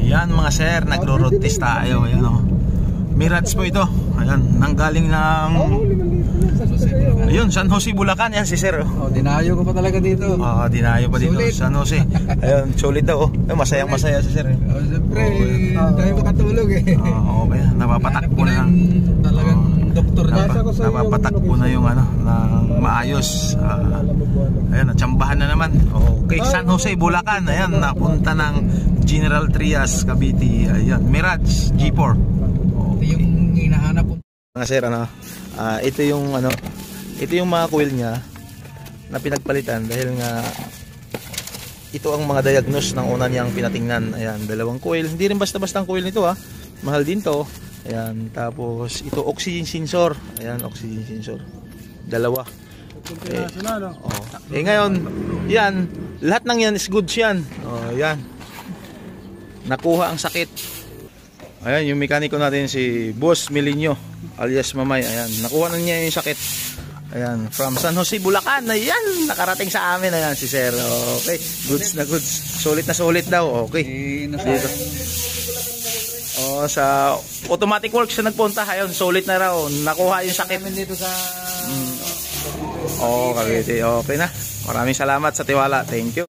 Yan mga sir, nagro-road test tayo. Ayan o. Mirage po ito. Ayan, nanggaling ng ayun, San Jose, Bulacan. Yan si sir. Oh, dinayo ko pa talaga dito. Dinayo pa dito. Sulit. San Jose. Ayun, sulit daw. Masayang masaya si sir. Siyempre, tayo makatulog eh. Okay, napapatakbo na lang. Talagang doktor na. Napapatakbo na yung ano, ng maayos. Ayan, natsambahan na naman. Okay, San Jose, Bulacan. Ayan, napunta ng General Trias, Cavite. Ayan, Mirage G4. Ito yung hinahanap ko. Mga sir, ito yung ano, ito yung mga coil niya na pinagpalitan dahil nga ito ang mga diagnose ng una niyang pinatingnan. Ayan, dalawang coil. Hindi rin basta-basta ang coil nito mahal din to. Ayan, tapos ito oxygen sensor. Ayan, oxygen sensor. Dalawa. Ngayon, yan, lahat ng yan is goods yan. Yan. Nakuha ang sakit. Ayan, yung mekaniko natin si Boss Milinyo alias Mamay. Ayan, nakuha na niya yung sakit. Ayan, from San Jose, Bulacan. Ayan, nakarating sa amin. Ayan, si sir. Okay, goods na goods. Sulit na sulit daw. Okay. Dito. Sa automatic works siya nagpunta. Ayun, sulit na raw. Nakuha yung sakit. Dito sa Cavite. Okay na. Maraming salamat sa tiwala. Thank you.